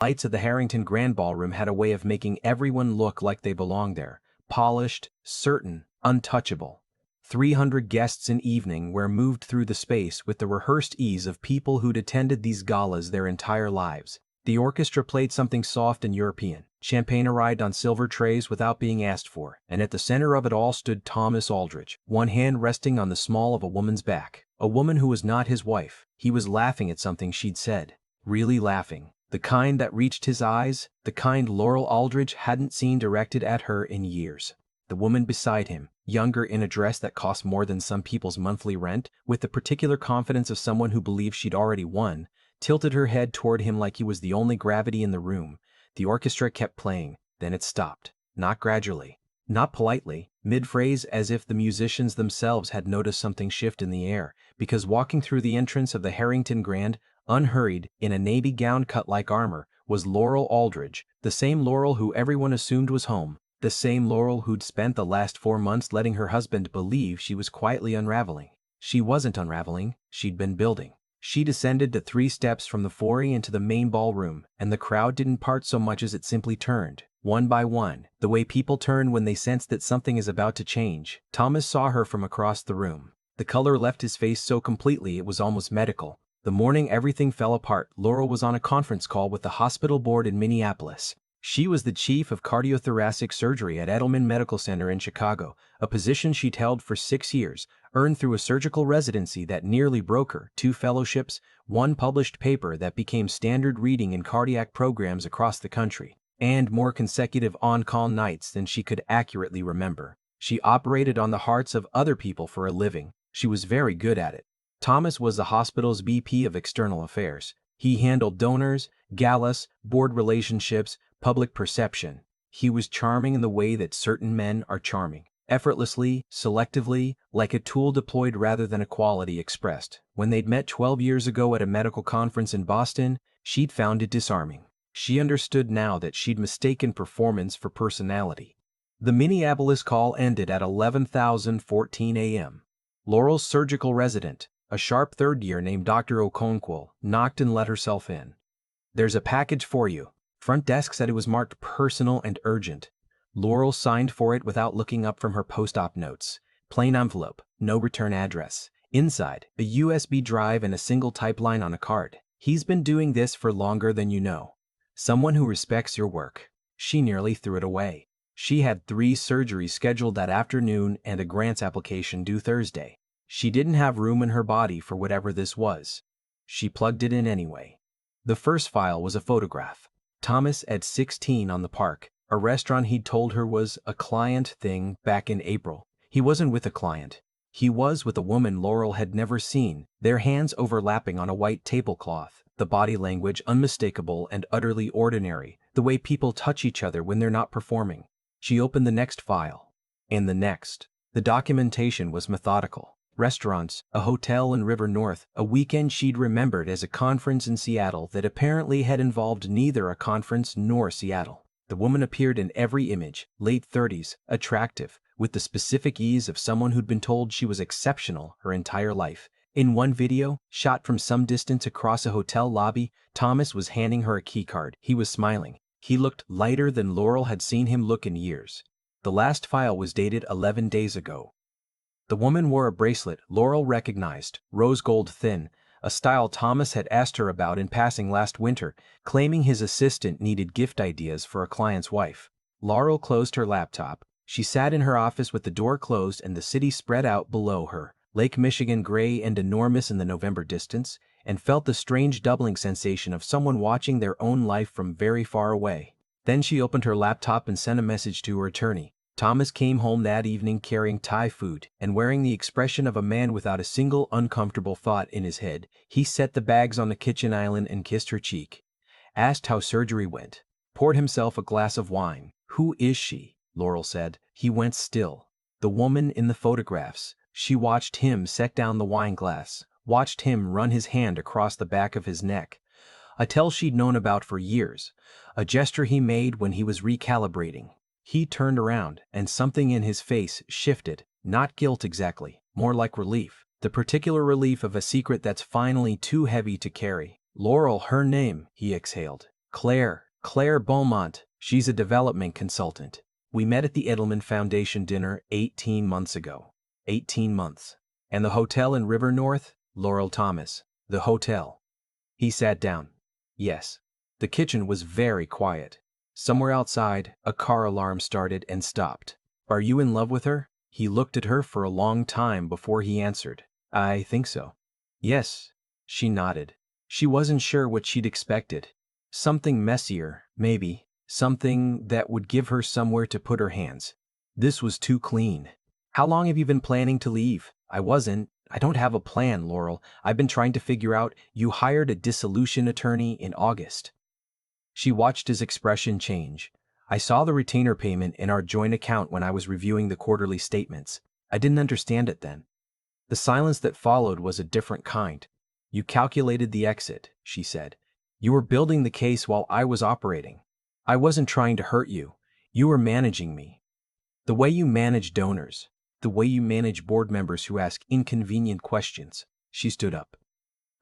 Lights of the Harrington Grand Ballroom had a way of making everyone look like they belonged there. Polished, certain, untouchable. 300 guests an evening were moved through the space with the rehearsed ease of people who'd attended these galas their entire lives. The orchestra played something soft and European. Champagne arrived on silver trays without being asked for, and at the center of it all stood Thomas Aldridge, one hand resting on the small of a woman's back. A woman who was not his wife. He was laughing at something she'd said. Really laughing. The kind that reached his eyes, the kind Laurel Aldridge hadn't seen directed at her in years. The woman beside him, younger in a dress that cost more than some people's monthly rent, with the particular confidence of someone who believed she'd already won, tilted her head toward him like he was the only gravity in the room. The orchestra kept playing, then it stopped. Not gradually, not politely, mid-phrase, as if the musicians themselves had noticed something shift in the air, because walking through the entrance of the Harrington Grand, unhurried, in a navy gown cut like armor, was Laurel Aldridge, the same Laurel who everyone assumed was home, the same Laurel who'd spent the last 4 months letting her husband believe she was quietly unraveling. She wasn't unraveling, she'd been building. She descended the 3 steps from the foyer into the main ballroom, and the crowd didn't part so much as it simply turned, one by one, the way people turn when they sense that something is about to change. Thomas saw her from across the room. The color left his face so completely it was almost medical. The morning everything fell apart, Laurel was on a conference call with the hospital board in Minneapolis. She was the chief of cardiothoracic surgery at Edelman Medical Center in Chicago, a position she'd held for 6 years, earned through a surgical residency that nearly broke her, 2 fellowships, 1 published paper that became standard reading in cardiac programs across the country, and more consecutive on-call nights than she could accurately remember. She operated on the hearts of other people for a living. She was very good at it. Thomas was the hospital's VP of External Affairs. He handled donors, galas, board relationships, public perception. He was charming in the way that certain men are charming. Effortlessly, selectively, like a tool deployed rather than a quality expressed. When they'd met 12 years ago at a medical conference in Boston, she'd found it disarming. She understood now that she'd mistaken performance for personality. The Minneapolis call ended at 11:14 a.m. Laurel's surgical resident, a sharp third year named Dr. Okonkwo, knocked and let herself in. "There's a package for you." Front desk said it was marked personal and urgent. Laurel signed for it without looking up from her post-op notes. Plain envelope, no return address. Inside, a USB drive and a single type line on a card. "He's been doing this for longer than you know. Someone who respects your work." She nearly threw it away. She had 3 surgeries scheduled that afternoon and a grants application due Thursday. She didn't have room in her body for whatever this was. She plugged it in anyway. The first file was a photograph. Thomas at 16 on the Park, a restaurant he'd told her was a client thing back in April. He wasn't with a client. He was with a woman Laurel had never seen, their hands overlapping on a white tablecloth, the body language unmistakable and utterly ordinary, the way people touch each other when they're not performing. She opened the next file. And the next. The documentation was methodical. Restaurants, a hotel in River North, a weekend she'd remembered as a conference in Seattle that apparently had involved neither a conference nor Seattle. The woman appeared in every image, late 30s, attractive, with the specific ease of someone who'd been told she was exceptional her entire life. In one video, shot from some distance across a hotel lobby, Thomas was handing her a keycard. He was smiling. He looked lighter than Laurel had seen him look in years. The last file was dated 11 days ago. The woman wore a bracelet Laurel recognized, rose gold thin, a style Thomas had asked her about in passing last winter, claiming his assistant needed gift ideas for a client's wife. Laurel closed her laptop. She sat in her office with the door closed and the city spread out below her, Lake Michigan gray and enormous in the November distance, and felt the strange doubling sensation of someone watching their own life from very far away. Then she opened her laptop and sent a message to her attorney. Thomas came home that evening carrying Thai food and wearing the expression of a man without a single uncomfortable thought in his head. He set the bags on the kitchen island and kissed her cheek. Asked how surgery went. Poured himself a glass of wine. "Who is she?" Laurel said. He went still. The woman in the photographs. She watched him set down the wine glass, watched him run his hand across the back of his neck. A tell she'd known about for years. A gesture he made when he was recalibrating. He turned around, and something in his face shifted. Not guilt exactly, more like relief. The particular relief of a secret that's finally too heavy to carry. "Laurel, her name," he exhaled. Claire Beaumont. She's a development consultant. We met at the Edelman Foundation dinner 18 months ago. 18 months. And the hotel in River North? Laurel Thomas. The hotel. He sat down. Yes. The kitchen was very quiet. Somewhere outside, a car alarm started and stopped. Are you in love with her? He looked at her for a long time before he answered. I think so. Yes. She nodded. She wasn't sure what she'd expected. Something messier, maybe. Something that would give her somewhere to put her hands. This was too clean. How long have you been planning to leave? I don't have a plan, Laurel. I've been trying to figure out. You hired a dissolution attorney in August. She watched his expression change. I saw the retainer payment in our joint account when I was reviewing the quarterly statements. I didn't understand it then. The silence that followed was a different kind. You calculated the exit, she said. You were building the case while I was operating. I wasn't trying to hurt you. You were managing me. The way you manage donors. The way you manage board members who ask inconvenient questions. She stood up.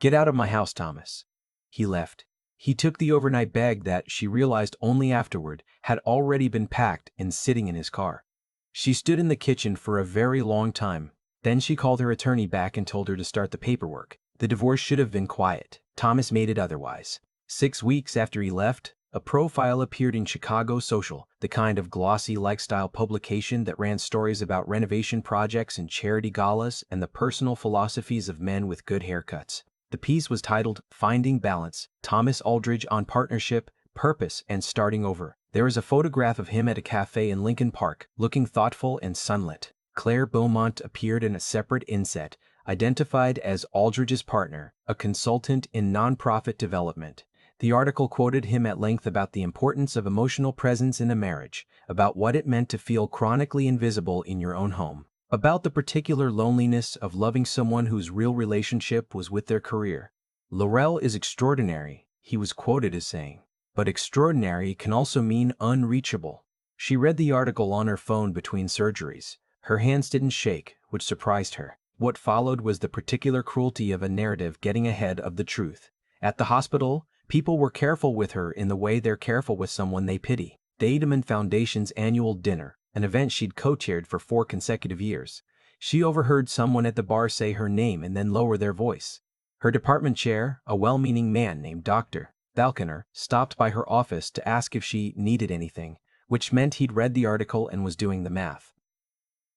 Get out of my house, Thomas. He left. He took the overnight bag that, she realized only afterward, had already been packed and sitting in his car. She stood in the kitchen for a very long time. Then she called her attorney back and told her to start the paperwork. The divorce should have been quiet. Thomas made it otherwise. 6 weeks after he left, a profile appeared in Chicago Social, the kind of glossy lifestyle publication that ran stories about renovation projects and charity galas and the personal philosophies of men with good haircuts. The piece was titled, Finding Balance, Thomas Aldridge on Partnership, Purpose, and Starting Over. There is a photograph of him at a cafe in Lincoln Park, looking thoughtful and sunlit. Claire Beaumont appeared in a separate inset, identified as Aldridge's partner, a consultant in nonprofit development. The article quoted him at length about the importance of emotional presence in a marriage, about what it meant to feel chronically invisible in your own home, about the particular loneliness of loving someone whose real relationship was with their career. Laurel is extraordinary, he was quoted as saying, but extraordinary can also mean unreachable. She read the article on her phone between surgeries. Her hands didn't shake, which surprised her. What followed was the particular cruelty of a narrative getting ahead of the truth. At the hospital, people were careful with her in the way they're careful with someone they pity. The Edelman Foundation's annual dinner, an event she'd co-chaired for 4 consecutive years. She overheard someone at the bar say her name and then lower their voice. Her department chair, a well-meaning man named Dr. Falconer, stopped by her office to ask if she needed anything, which meant he'd read the article and was doing the math.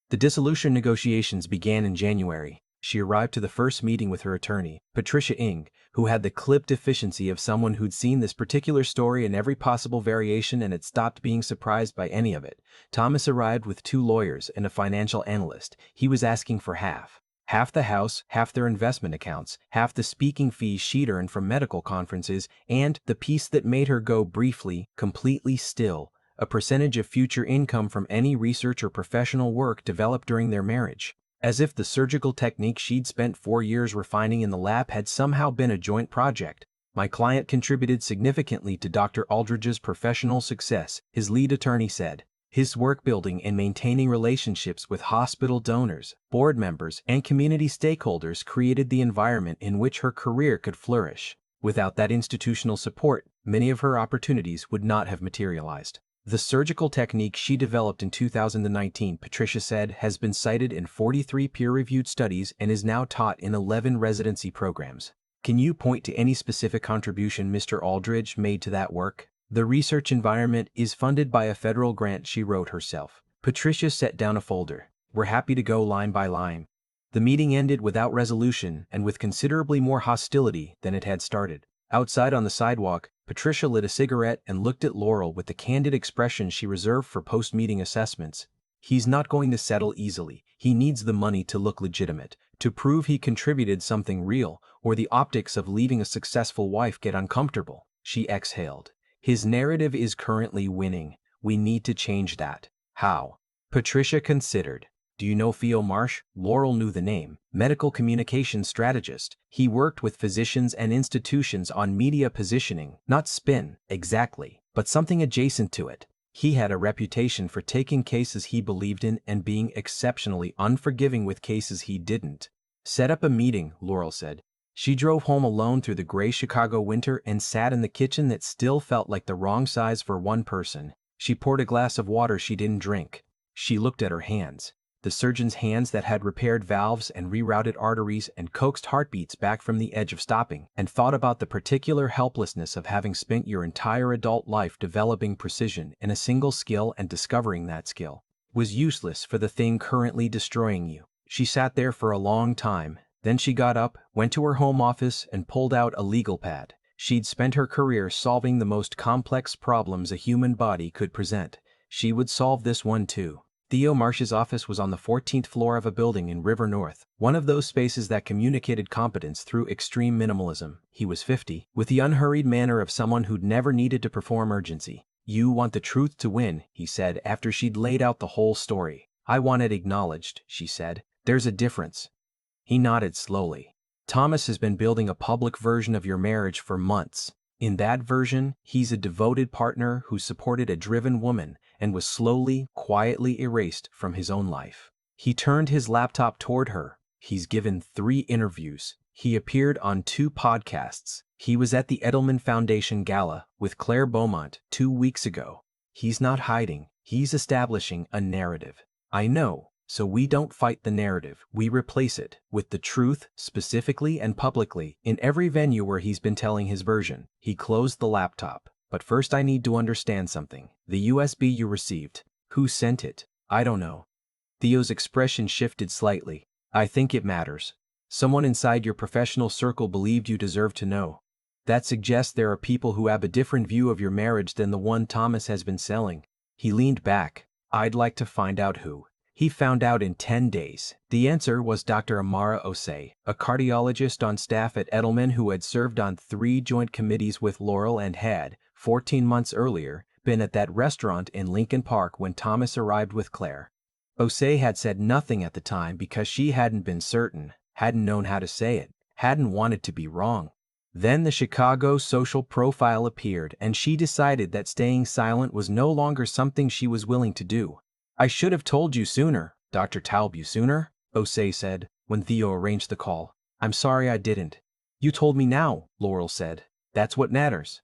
The dissolution negotiations began in January. She arrived to the first meeting with her attorney, Patricia Ing, who had the clipped efficiency of someone who'd seen this particular story in every possible variation and had stopped being surprised by any of it. Thomas arrived with 2 lawyers and a financial analyst. He was asking for half. Half the house, half their investment accounts, half the speaking fees she'd earned from medical conferences, and the piece that made her go briefly, completely still, a percentage of future income from any research or professional work developed during their marriage. As if the surgical technique she'd spent 4 years refining in the lab had somehow been a joint project. My client contributed significantly to Dr. Aldridge's professional success, his lead attorney said. His work building and maintaining relationships with hospital donors, board members, and community stakeholders created the environment in which her career could flourish. Without that institutional support, many of her opportunities would not have materialized. The surgical technique she developed in 2019, Patricia said, has been cited in 43 peer-reviewed studies and is now taught in 11 residency programs. Can you point to any specific contribution Mr. Aldridge made to that work? The research environment is funded by a federal grant, she wrote herself. Patricia set down a folder. We're happy to go line by line. The meeting ended without resolution and with considerably more hostility than it had started. Outside on the sidewalk, Patricia lit a cigarette and looked at Laurel with the candid expression she reserved for post-meeting assessments. He's not going to settle easily. He needs the money to look legitimate, to prove he contributed something real, or the optics of leaving a successful wife get uncomfortable. She exhaled. His narrative is currently winning. We need to change that. How? Patricia considered. Do you know Theo Marsh? Laurel knew the name. Medical communications strategist. He worked with physicians and institutions on media positioning, not spin, exactly, but something adjacent to it. He had a reputation for taking cases he believed in and being exceptionally unforgiving with cases he didn't. Set up a meeting, Laurel said. She drove home alone through the gray Chicago winter and sat in the kitchen that still felt like the wrong size for one person. She poured a glass of water she didn't drink. She looked at her hands. The surgeon's hands that had repaired valves and rerouted arteries and coaxed heartbeats back from the edge of stopping, and thought about the particular helplessness of having spent your entire adult life developing precision in a single skill and discovering that skill was useless for the thing currently destroying you. She sat there for a long time. Then she got up, went to her home office, and pulled out a legal pad. She'd spent her career solving the most complex problems a human body could present. She would solve this one too. Theo Marsh's office was on the 14th floor of a building in River North, one of those spaces that communicated competence through extreme minimalism. He was 50, with the unhurried manner of someone who'd never needed to perform urgency. "You want the truth to win," he said after she'd laid out the whole story. "I want it acknowledged," she said. "There's a difference." He nodded slowly. "Thomas has been building a public version of your marriage for months. In that version, he's a devoted partner who supported a driven woman and was slowly, quietly erased from his own life." He turned his laptop toward her. "He's given 3 interviews. He appeared on 2 podcasts. He was at the Edelman Foundation Gala with Claire Beaumont 2 weeks ago. He's not hiding. He's establishing a narrative. I know. So we don't fight the narrative, we replace it with the truth, specifically and publicly, in every venue where he's been telling his version." He closed the laptop. "But first I need to understand something. The USB you received. Who sent it?" "I don't know." Theo's expression shifted slightly. "I think it matters. Someone inside your professional circle believed you deserved to know. That suggests there are people who have a different view of your marriage than the one Thomas has been selling." He leaned back. "I'd like to find out who." He found out in 10 days. The answer was Dr. Amara Osei, a cardiologist on staff at Edelman who had served on 3 joint committees with Laurel and had, 14 months earlier, been at that restaurant in Lincoln Park when Thomas arrived with Claire. Osei had said nothing at the time because she hadn't been certain, hadn't known how to say it, hadn't wanted to be wrong. Then the Chicago social profile appeared and she decided that staying silent was no longer something she was willing to do. "I should have told you sooner, Dr. Taub, sooner," Osei said, when Theo arranged the call. "I'm sorry I didn't." "You told me now," Laurel said. "That's what matters."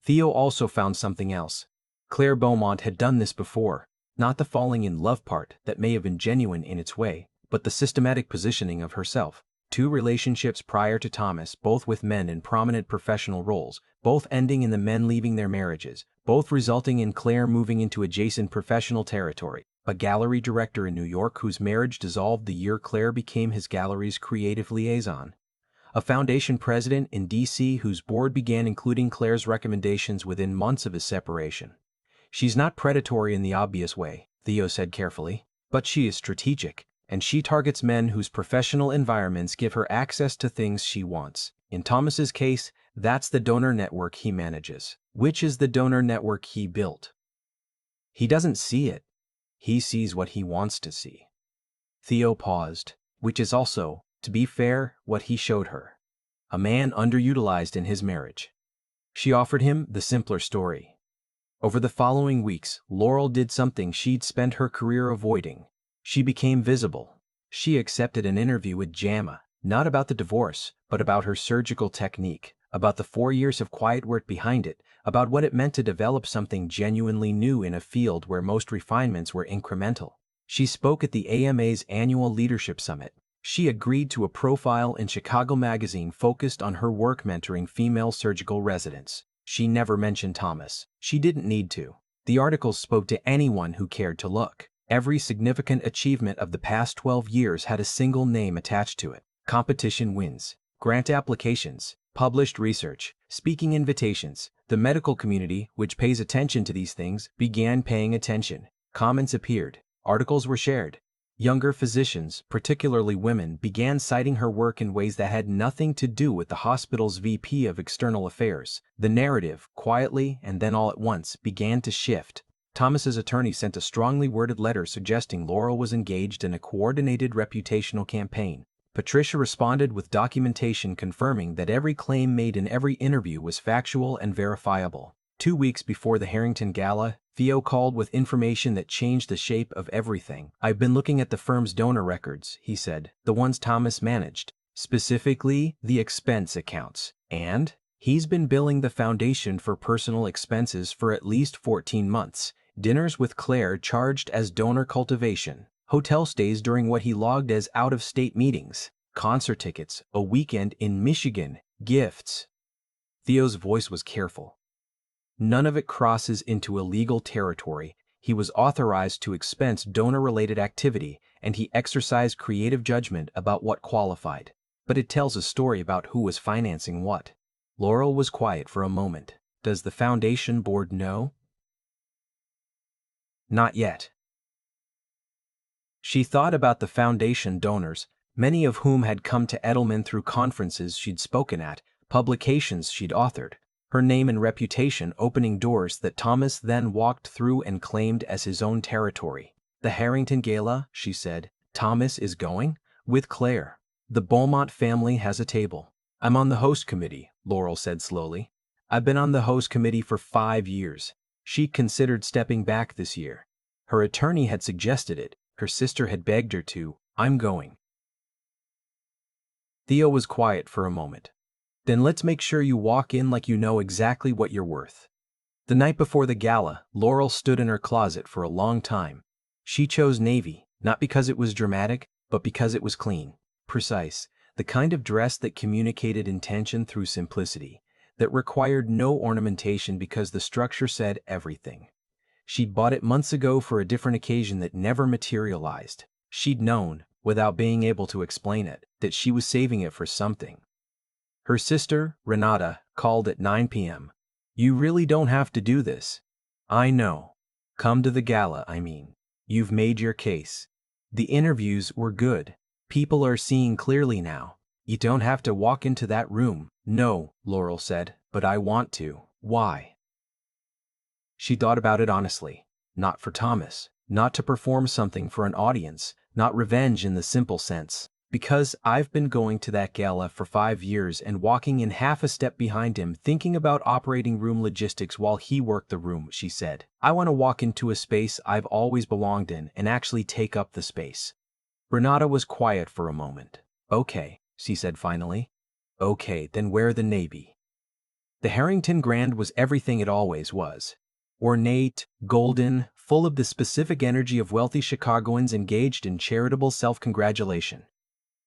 Theo also found something else. Claire Beaumont had done this before. Not the falling in love part that may have been genuine in its way, but the systematic positioning of herself. 2 relationships prior to Thomas, both with men in prominent professional roles, both ending in the men leaving their marriages, both resulting in Claire moving into adjacent professional territory. A gallery director in New York whose marriage dissolved the year Claire became his gallery's creative liaison. A foundation president in D.C. whose board began including Claire's recommendations within months of his separation. "She's not predatory in the obvious way," Theo said carefully, "but she is strategic, and she targets men whose professional environments give her access to things she wants. In Thomas's case, that's the donor network he manages, which is the donor network he built. He doesn't see it. He sees what he wants to see." Theo paused, "Which is also, to be fair, what he showed her. A man underutilized in his marriage." She offered him the simpler story. Over the following weeks, Laurel did something she'd spent her career avoiding. She became visible. She accepted an interview with JAMA, not about the divorce, but about her surgical technique, about the 4 years of quiet work behind it, about what it meant to develop something genuinely new in a field where most refinements were incremental. She spoke at the AMA's annual leadership summit. She agreed to a profile in Chicago Magazine focused on her work mentoring female surgical residents. She never mentioned Thomas. She didn't need to. The articles spoke to anyone who cared to look. Every significant achievement of the past 12 years had a single name attached to it. Competition wins, grant applications, published research, speaking invitations. The medical community, which pays attention to these things, began paying attention. Comments appeared. Articles were shared. Younger physicians, particularly women, began citing her work in ways that had nothing to do with the hospital's VP of External Affairs. The narrative, quietly and then all at once, began to shift. Thomas's attorney sent a strongly worded letter suggesting Laurel was engaged in a coordinated reputational campaign. Patricia responded with documentation confirming that every claim made in every interview was factual and verifiable. 2 weeks before the Harrington Gala, Theo called with information that changed the shape of everything. "I've been looking at the firm's donor records," he said, "the ones Thomas managed. specifically the expense accounts, and he's been billing the foundation for personal expenses for at least 14 months. Dinners with Claire charged as donor cultivation, hotel stays during what he logged as out-of-state meetings, concert tickets, a weekend in Michigan, gifts. Theo's voice was careful. None of it crosses into illegal territory. He was authorized to expense donor-related activity, and he exercised creative judgment about what qualified. But it tells a story about who was financing what. Laurel was quiet for a moment. Does the foundation board know? Not yet. She thought about the foundation donors, many of whom had come to Edelman through conferences she'd spoken at, publications she'd authored, her name and reputation opening doors that Thomas then walked through and claimed as his own territory. The Harrington Gala, she said. Thomas is going? With Claire. The Beaumont family has a table. I'm on the host committee, Laurel said slowly. I've been on the host committee for 5 years. She considered stepping back this year. Her attorney had suggested it. Her sister had begged her to. I'm going. Theo was quiet for a moment. Then let's make sure you walk in like you know exactly what you're worth. The night before the gala, Laurel stood in her closet for a long time. She chose navy, not because it was dramatic, but because it was clean, precise, the kind of dress that communicated intention through simplicity, that required no ornamentation because the structure said everything. She'd bought it months ago for a different occasion that never materialized. She'd known, without being able to explain it, that she was saving it for something. Her sister, Renata, called at 9 p.m. You really don't have to do this. I know. Come to the gala, I mean. You've made your case. The interviews were good. People are seeing clearly now. You don't have to walk into that room. No, Laurel said, but I want to. Why? She thought about it honestly. Not for Thomas. Not to perform something for an audience. Not revenge in the simple sense. Because I've been going to that gala for 5 years and walking in half a step behind him thinking about operating room logistics while he worked the room, she said. I want to walk into a space I've always belonged in and actually take up the space. Renata was quiet for a moment. Okay, she said finally. Okay, then wear the navy. The Harrington Grand was everything it always was. Ornate, golden, full of the specific energy of wealthy Chicagoans engaged in charitable self-congratulation.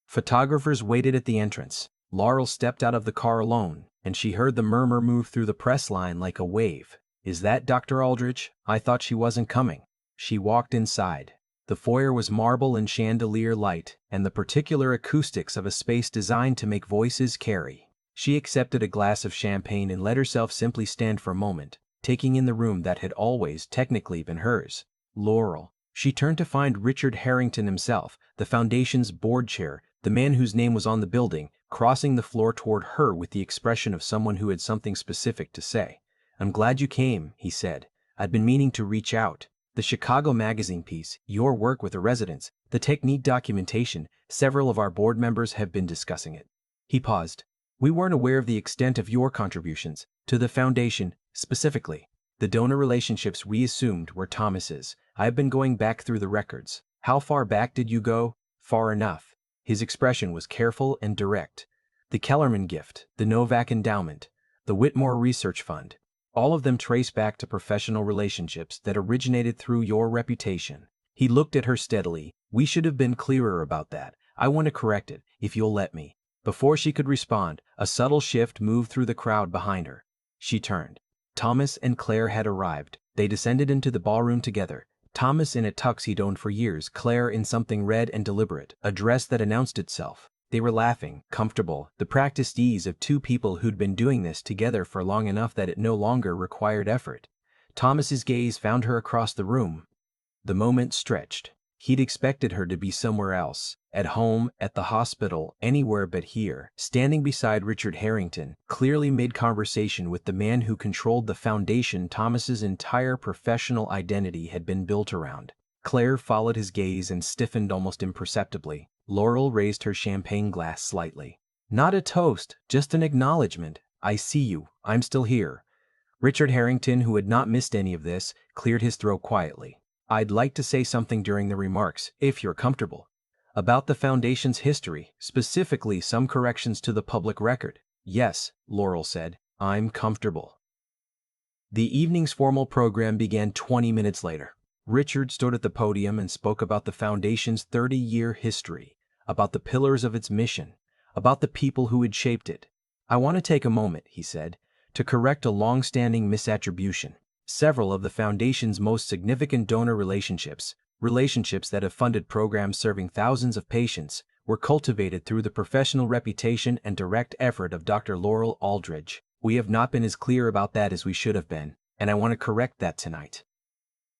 Photographers waited at the entrance. Laurel stepped out of the car alone, and she heard the murmur move through the press line like a wave. Is that Dr. Aldridge? I thought she wasn't coming. She walked inside. The foyer was marble and chandelier light, and the particular acoustics of a space designed to make voices carry. She accepted a glass of champagne and let herself simply stand for a moment, taking in the room that had always technically been hers. Laurel. She turned to find Richard Harrington himself, the foundation's board chair, the man whose name was on the building, crossing the floor toward her with the expression of someone who had something specific to say. I'm glad you came, he said. I'd been meaning to reach out. The Chicago Magazine piece, your work with the residents, the technique documentation, several of our board members have been discussing it. He paused. We weren't aware of the extent of your contributions, to the foundation, specifically. The donor relationships we assumed were Thomas's. I've been going back through the records. How far back did you go? Far enough. His expression was careful and direct. The Kellerman gift, the Novak endowment, the Whitmore Research Fund, all of them trace back to professional relationships that originated through your reputation. He looked at her steadily. We should have been clearer about that. I want to correct it, if you'll let me. Before she could respond, a subtle shift moved through the crowd behind her. She turned. Thomas and Claire had arrived. They descended into the ballroom together. Thomas in a tux he'd owned for years, Claire in something red and deliberate, a dress that announced itself. They were laughing, comfortable, the practiced ease of two people who'd been doing this together for long enough that it no longer required effort. Thomas's gaze found her across the room. The moment stretched. He'd expected her to be somewhere else, at home, at the hospital, anywhere but here, standing beside Richard Harrington, clearly mid-conversation with the man who controlled the foundation Thomas's entire professional identity had been built around. Claire followed his gaze and stiffened almost imperceptibly. Laurel raised her champagne glass slightly. Not a toast, just an acknowledgement. I see you. I'm still here. Richard Harrington, who had not missed any of this, cleared his throat quietly. I'd like to say something during the remarks, if you're comfortable. About the Foundation's history, specifically some corrections to the public record. Yes, Laurel said. I'm comfortable. The evening's formal program began 20 minutes later. Richard stood at the podium and spoke about the Foundation's 30-year history, about the pillars of its mission, about the people who had shaped it. I want to take a moment, he said, to correct a long-standing misattribution. Several of the Foundation's most significant donor relationships that have funded programs serving thousands of patients, were cultivated through the professional reputation and direct effort of Dr. Laurel Aldridge. We have not been as clear about that as we should have been, and I want to correct that tonight.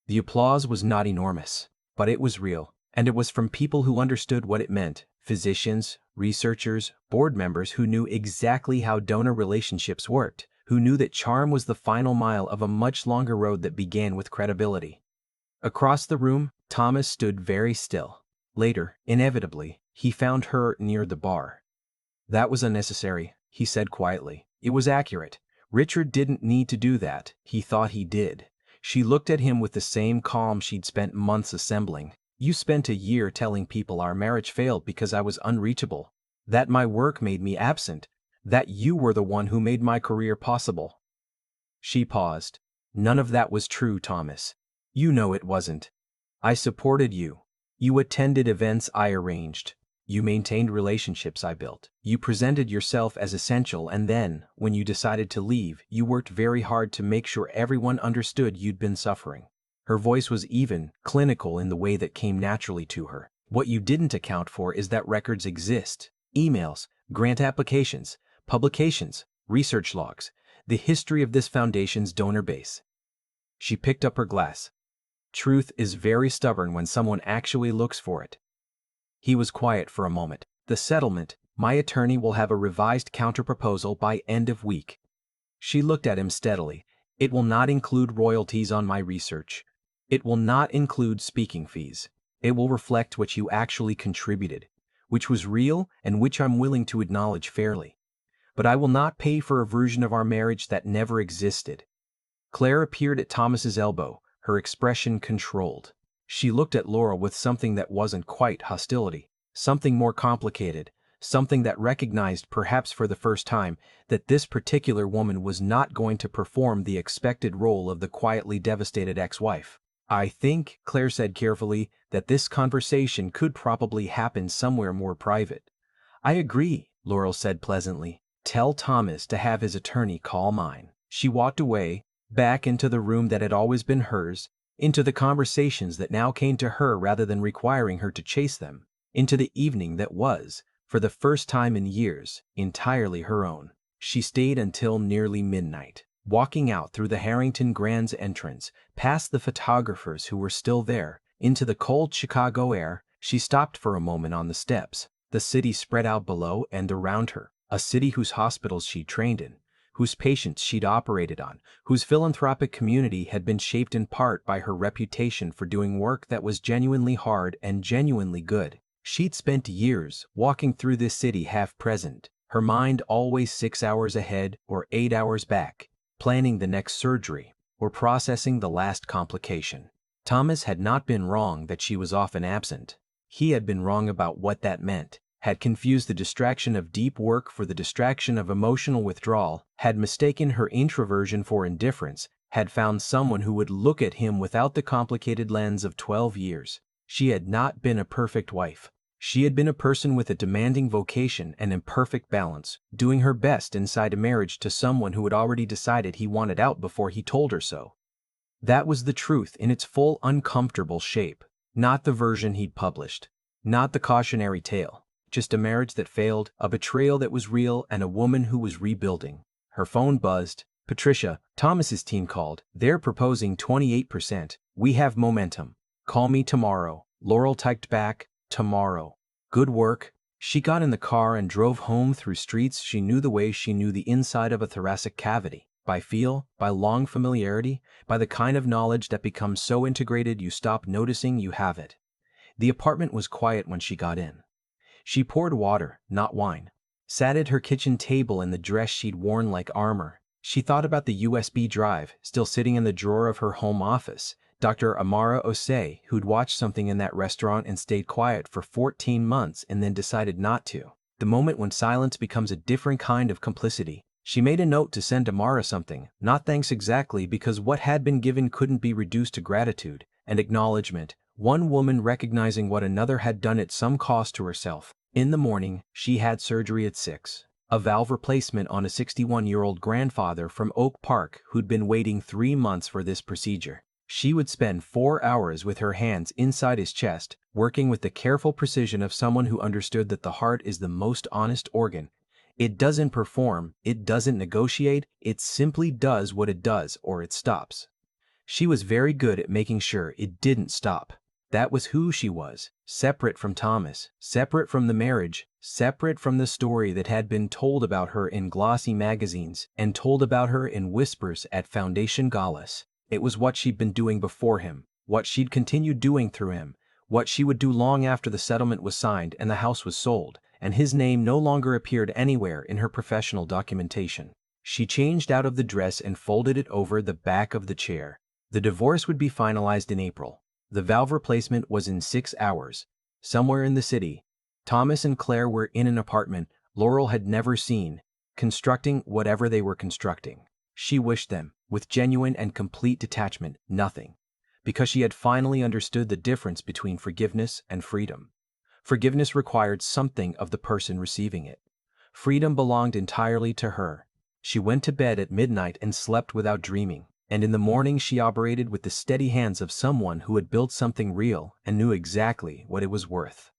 The applause was not enormous, but it was real, and it was from people who understood what it meant: physicians, researchers, board members who knew exactly how donor relationships worked, who knew that charm was the final mile of a much longer road that began with credibility. Across the room, Thomas stood very still. Later, inevitably, he found her near the bar. That was unnecessary, he said quietly. It was accurate. Richard didn't need to do that. He thought he did. She looked at him with the same calm she'd spent months assembling. You spent a year telling people our marriage failed because I was unreachable, that my work made me absent, that you were the one who made my career possible. She paused. None of that was true, Thomas. You know it wasn't. I supported you. You attended events I arranged. You maintained relationships I built. You presented yourself as essential, and then, when you decided to leave, you worked very hard to make sure everyone understood you'd been suffering. Her voice was even, clinical in the way that came naturally to her. What you didn't account for is that records exist. Emails, grant applications, publications, research logs, the history of this Foundation's donor base. She picked up her glass. Truth is very stubborn when someone actually looks for it. He was quiet for a moment. The settlement, my attorney will have a revised counterproposal by end of week. She looked at him steadily. It will not include royalties on my research. It will not include speaking fees. It will reflect what you actually contributed, which was real and which I'm willing to acknowledge fairly. But I will not pay for a version of our marriage that never existed. Claire appeared at Thomas's elbow, her expression controlled. She looked at Laurel with something that wasn't quite hostility, something more complicated, something that recognized, perhaps for the first time, that this particular woman was not going to perform the expected role of the quietly devastated ex-wife. I think, Claire said carefully, that this conversation could probably happen somewhere more private. I agree, Laurel said pleasantly. Tell Thomas to have his attorney call mine. She walked away, back into the room that had always been hers, into the conversations that now came to her rather than requiring her to chase them, into the evening that was, for the first time in years, entirely her own. She stayed until nearly midnight. Walking out through the Harrington Grand's entrance, past the photographers who were still there, into the cold Chicago air, she stopped for a moment on the steps. The city spread out below and around her, a city whose hospitals she'd trained in, whose patients she'd operated on, whose philanthropic community had been shaped in part by her reputation for doing work that was genuinely hard and genuinely good. She'd spent years walking through this city half-present, her mind always 6 hours ahead or 8 hours back, planning the next surgery or processing the last complication. Thomas had not been wrong that she was often absent. He had been wrong about what that meant, had confused the distraction of deep work for the distraction of emotional withdrawal, had mistaken her introversion for indifference, had found someone who would look at him without the complicated lens of 12 years. She had not been a perfect wife. She had been a person with a demanding vocation and imperfect balance, doing her best inside a marriage to someone who had already decided he wanted out before he told her so. That was the truth in its full uncomfortable shape, not the version he'd published, not the cautionary tale, just a marriage that failed, a betrayal that was real, and a woman who was rebuilding. Her phone buzzed. Patricia, Thomas's team called. They're proposing 28%. We have momentum. Call me tomorrow. Laurel typed back, tomorrow. Good work. She got in the car and drove home through streets she knew the way she knew the inside of a thoracic cavity. By feel, by long familiarity, by the kind of knowledge that becomes so integrated you stop noticing you have it. The apartment was quiet when she got in. She poured water, not wine, sat at her kitchen table in the dress she'd worn like armor. She thought about the USB drive, still sitting in the drawer of her home office, Dr. Amara Osei, who'd watched something in that restaurant and stayed quiet for 14 months and then decided not to. The moment when silence becomes a different kind of complicity. She made a note to send Amara something, not thanks exactly, because what had been given couldn't be reduced to gratitude and acknowledgement, one woman recognizing what another had done at some cost to herself. In the morning, she had surgery at 6. A valve replacement on a 61-year-old grandfather from Oak Park who'd been waiting 3 months for this procedure. She would spend 4 hours with her hands inside his chest, working with the careful precision of someone who understood that the heart is the most honest organ. It doesn't perform, it doesn't negotiate, it simply does what it does or it stops. She was very good at making sure it didn't stop. That was who she was, separate from Thomas, separate from the marriage, separate from the story that had been told about her in glossy magazines and told about her in whispers at foundation galas. It was what she'd been doing before him, what she'd continue doing through him, what she would do long after the settlement was signed and the house was sold, and his name no longer appeared anywhere in her professional documentation. She changed out of the dress and folded it over the back of the chair. The divorce would be finalized in April. The valve replacement was in 6 hours. Somewhere in the city, Thomas and Claire were in an apartment Laurel had never seen, constructing whatever they were constructing. She wished them, with genuine and complete detachment, nothing, because she had finally understood the difference between forgiveness and freedom. Forgiveness required something of the person receiving it. Freedom belonged entirely to her. She went to bed at midnight and slept without dreaming, and in the morning she operated with the steady hands of someone who had built something real and knew exactly what it was worth.